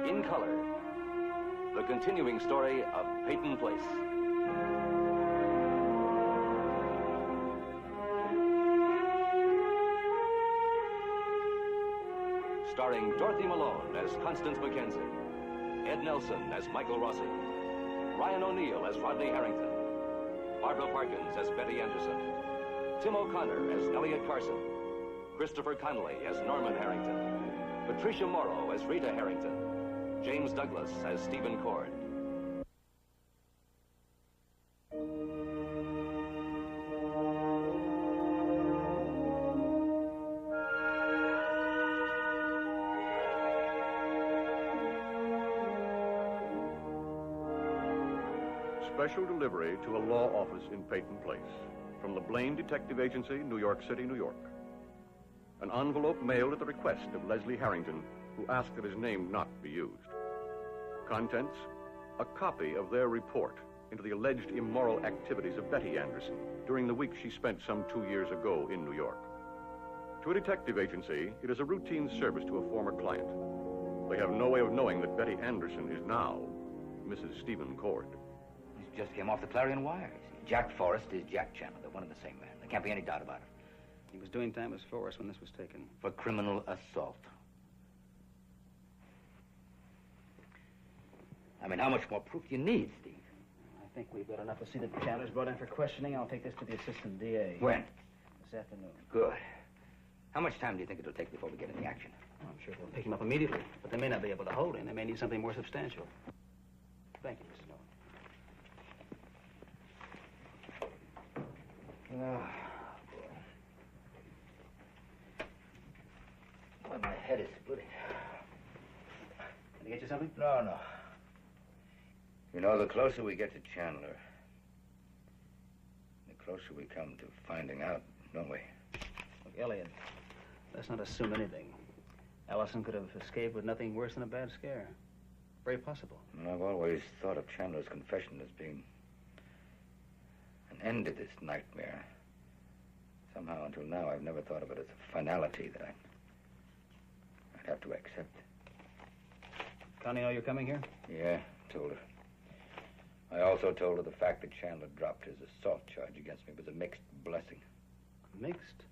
in color, the continuing story of Peyton Place. Starring Dorothy Malone as Constance Mackenzie, Ed Nelson as Michael Rossi, Ryan O'Neill as Rodney Harrington, Barbara Parkins as Betty Anderson, Tim O'Connor as Elliot Carson, Christopher Connolly as Norman Harrington, Patricia Morrow as Rita Harrington, James Douglas as Stephen Cord. Special delivery to a law office in Peyton Place from the Blaine Detective Agency, New York City, New York. An envelope mailed at the request of Leslie Harrington, who asked that his name not be used. Contents: a copy of their report into the alleged immoral activities of Betty Anderson during the week she spent some 2 years ago in New York. To a detective agency, it is a routine service to a former client. They have no way of knowing that Betty Anderson is now Mrs. Stephen Cord. He just came off the Clarion wire. Jack Forrest is Jack Chandler. They're one and the same man. There can't be any doubt about it. He was doing time as Forrest when this was taken. For criminal assault. I mean, how much more proof do you need, Steve? I think we've got enough to see that Chandler's brought in for questioning. I'll take this to the assistant DA. When? This afternoon. Good. How much time do you think it'll take before we get into action? Well, I'm sure they'll pick him up immediately, but they may not be able to hold him. They may need something more substantial. Thank you, Mrs. Nolan. Oh, boy. Well, my head is splitting. Can I get you something? No. You know, the closer we get to Chandler, the closer we come to finding out, don't we? Look, Elliot, let's not assume anything. Allison could have escaped with nothing worse than a bad scare. Very possible. And I've always thought of Chandler's confession as being an end to this nightmare. Somehow, until now, I've never thought of it as a finality that I'd have to accept. Connie know you're coming here? Yeah, told her. I also told her the fact that Chandler dropped his assault charge against me was a mixed blessing. Mixed?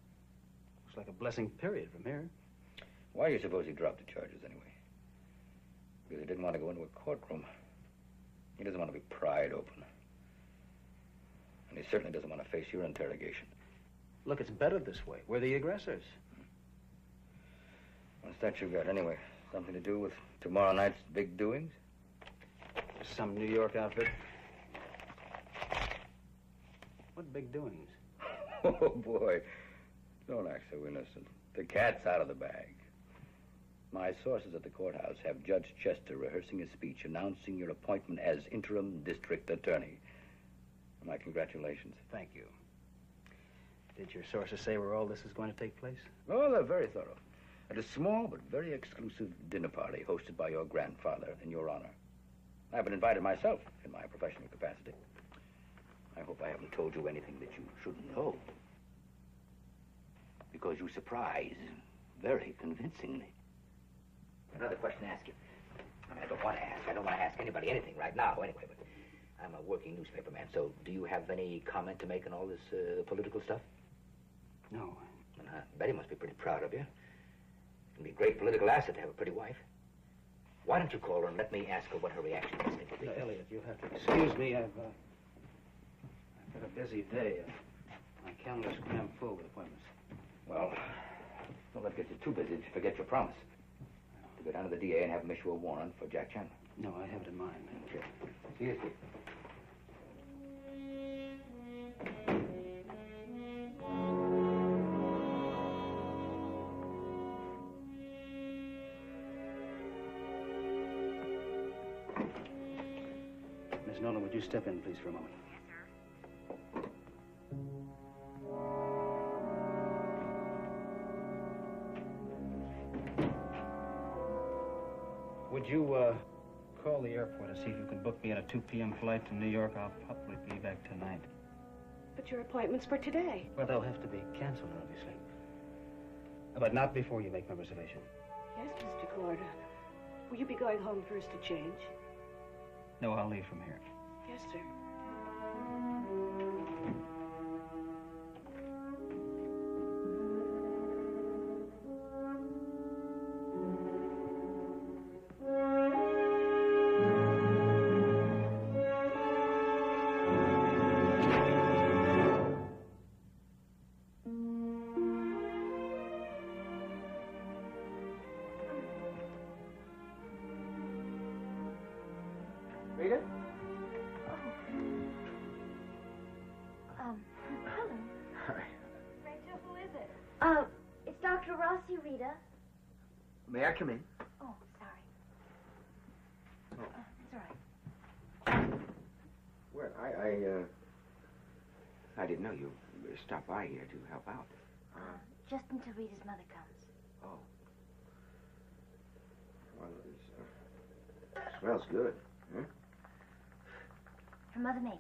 Looks like a blessing, period, from here. Why do you suppose he dropped the charges anyway? Because he didn't want to go into a courtroom. He doesn't want to be pried open. And he certainly doesn't want to face your interrogation. Look, it's better this way. We're the aggressors. What's that you got anyway? Something to do with tomorrow night's big doings? Some New York outfit. What big doings? Oh, boy. Don't act so innocent. The cat's out of the bag. My sources at the courthouse have Judge Chester rehearsing a speech announcing your appointment as interim district attorney. My congratulations. Thank you. Did your sources say where all this is going to take place? Oh, they're very thorough. At a small but very exclusive dinner party hosted by your grandfather in your honor. I've been invited myself in my professional capacity. I hope I haven't told you anything that you shouldn't know. Because you surprise very convincingly. Another question to ask you. I mean, I don't want to ask anybody anything right now, anyway, but I'm a working newspaper man, so do you have any comment to make on all this political stuff? No. Betty must be pretty proud of you. It can be a great political asset to have a pretty wife. Why don't you call her and let me ask her what her reaction is? Elliot, you'll have to excuse me. I've got a busy day. My calendar's crammed full with appointments. Well, don't let get you too busy to forget your promise. To go down to the DA and have him issue a warrant for Jack Chandler. No, I have it in mind. Okay. See you, Steve. Miss Nolan, would you step in, please, for a moment? Yes, sir. Would you, call the airport and see if you can book me on a 2 p.m. flight to New York? I'll probably be back tonight. But your appointment's for today. Well, they'll have to be canceled, obviously. But not before you make my reservation. Yes, Mr. Cord. Will you be going home first to change? No, I'll leave from here. Yes, sir. Rita? Hello. Hi. Rachel, who is it? It's Dr. Rossi, Rita. May I come in? Oh, sorry. Oh. It's all right. Well, I didn't know you stopped by here to help out. Just until Rita's mother comes. Oh. Well, it smells good. Huh? Her mother made it.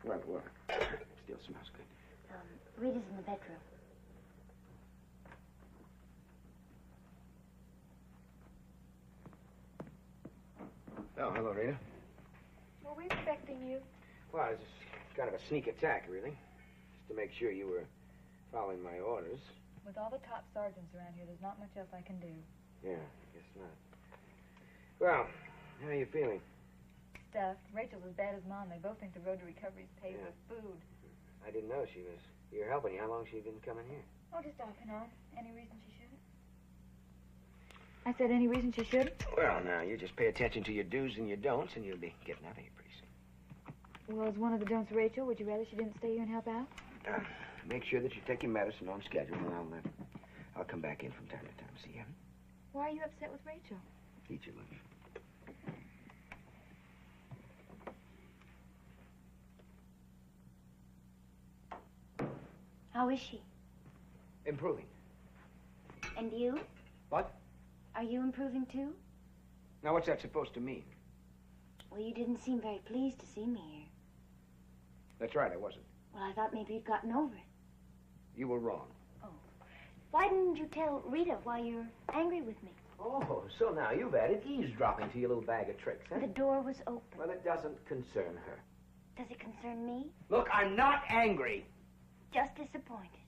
Well, it still smells good. Rita's in the bedroom. Oh, hello, Rita. Were we expecting you? Well, it's just kind of a sneak attack, really. Just to make sure you were following my orders. With all the top sergeants around here, there's not much else I can do. Yeah, I guess not. Well, how are you feeling? Stuffed. Rachel's as bad as Mom. They both think the road to recovery is paved Yeah. with food. I didn't know she was here helping you. How long she been coming here? Oh, just off and on. Any reason she shouldn't? I said any reason she shouldn't? Well, now, you just pay attention to your do's and your don'ts, and you'll be getting out of here pretty soon. Well, as one of the don'ts, Rachel, would you rather she didn't stay here and help out? Make sure that you take your medicine on schedule, and I'll come back in from time to time. See you. Why are you upset with Rachel? Eat your lunch. How is she? Improving. And you? What? Are you improving too? Now, what's that supposed to mean? Well, you didn't seem very pleased to see me here. That's right, I wasn't. Well, I thought maybe you'd gotten over it. You were wrong. Why didn't you tell Rita why you're angry with me? Oh, so now you've added eavesdropping to your little bag of tricks, huh? The door was open. Well, it doesn't concern her. Does it concern me? Look, I'm not angry. Just disappointed.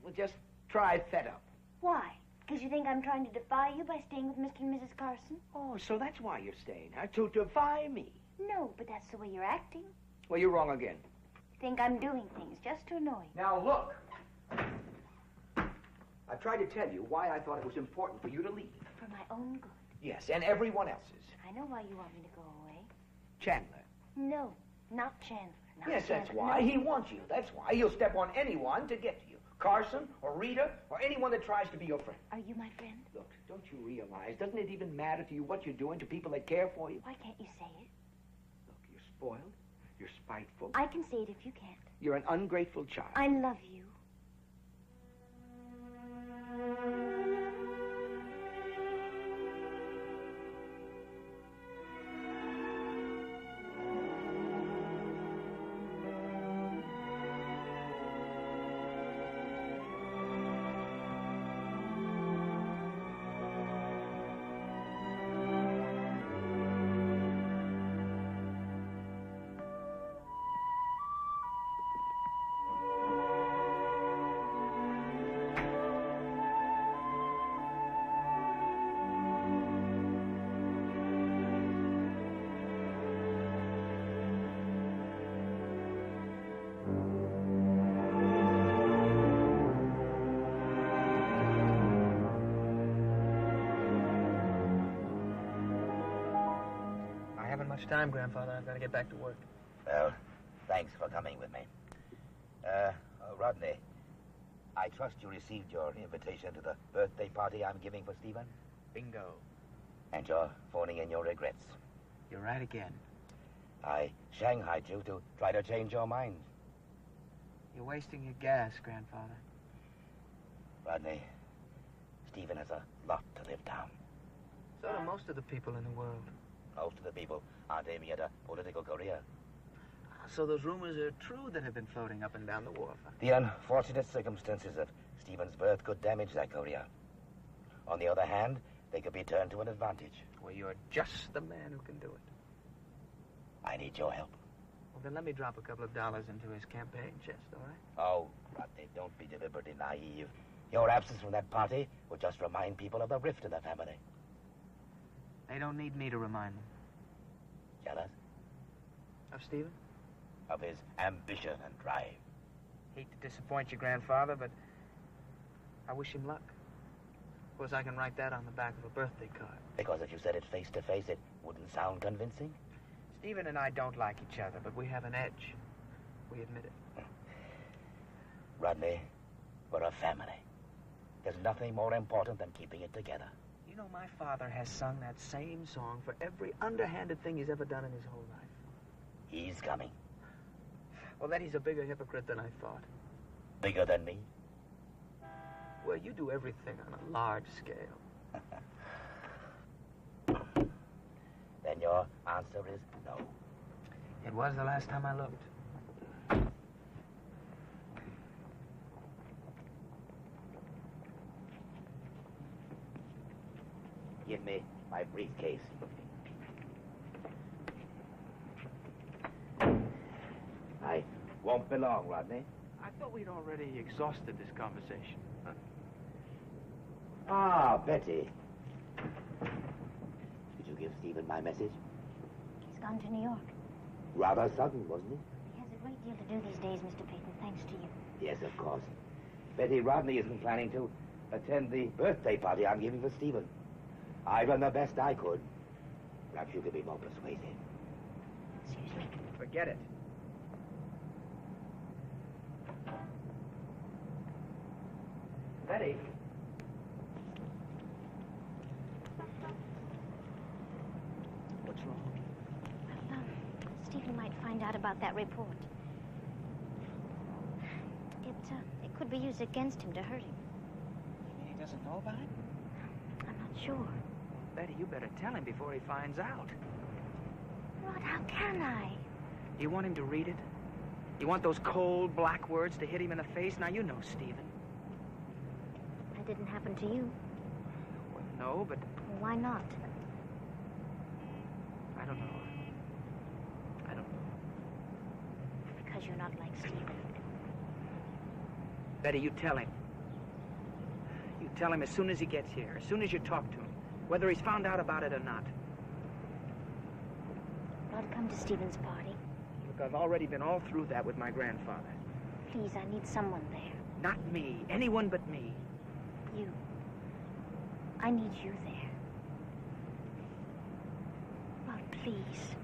Well, just try fed up. Why? Because you think I'm trying to defy you by staying with Mr. and Mrs. Carson? Oh, so that's why you're staying, huh? To defy me. No, but that's the way you're acting. Well, you're wrong again. Think I'm doing things just to annoy you. Now, look. I tried to tell you why I thought it was important for you to leave. For my own good. Yes, and everyone else's. I know why you want me to go away. Chandler. No, not Chandler. Not Yes, that's Chandler. why. No. He wants you. That's why. He'll step on anyone to get to you. Carson or Rita or anyone that tries to be your friend. Are you my friend? Look, don't you realize, doesn't it even matter to you what you're doing to people that care for you? Why can't you say it? Look, you're spoiled. You're spiteful. I can say it if you can't. You're an ungrateful child. I love you. Time, Grandfather. I've got to get back to work. Well, thanks for coming with me. Rodney, I trust you received your invitation to the birthday party I'm giving for Stephen? Bingo. And you're phoning in your regrets. You're right again. I shanghaied you to try to change your mind. You're wasting your gas, Grandfather. Rodney, Stephen has a lot to live down. So do most of the people in the world. Most of the people aren't aiming at a political career. So those rumors are true that have been floating up and down the wharf. The unfortunate circumstances of Stephen's birth could damage that career. On the other hand, they could be turned to an advantage. Well, you're just the man who can do it. I need your help. Well, then let me drop a couple of dollars into his campaign chest, all right? Oh, Rodney, don't be deliberately naive. Your absence from that party will just remind people of the rift in the family. They don't need me to remind them. Jealous? Of Stephen? Of his ambition and drive. Hate to disappoint your grandfather, but I wish him luck. Suppose I can write that on the back of a birthday card. Because if you said it face to face, it wouldn't sound convincing? Stephen and I don't like each other, but we have an edge. We admit it. Rodney, we're a family. There's nothing more important than keeping it together. You know, my father has sung that same song for every underhanded thing he's ever done in his whole life. He's coming. Well, then he's a bigger hypocrite than I thought. Bigger than me? Well, you do everything on a large scale. Then your answer is no. It was the last time I looked. Give me my briefcase. I won't be long, Rodney. I thought we'd already exhausted this conversation. Huh? Ah, Betty. Did you give Stephen my message? He's gone to New York. Rather sudden, wasn't it? He has a great deal to do these days, Mr. Peyton, thanks to you. Yes, of course. Betty, Rodney isn't planning to attend the birthday party I'm giving for Stephen. I've done the best I could. Perhaps you could be more persuasive. Excuse me. Forget it. Betty. What's wrong? Well, Stephen might find out about that report. It could be used against him to hurt him. You mean he doesn't know about it? I'm not sure. Betty, you better tell him before he finds out. Rod, how can I? You want him to read it? You want those cold, black words to hit him in the face? Now, you know Stephen. That didn't happen to you. Well, no, but Well, why not? I don't know. I don't know. Because you're not like Stephen. Betty, you tell him. You tell him as soon as he gets here, as soon as you talk to him, whether he's found out about it or not. Rod, come to Stephen's party. Look, I've already been all through that with my grandfather. Please, I need someone there. Not me. Anyone but me. You. I need you there. Rod, please.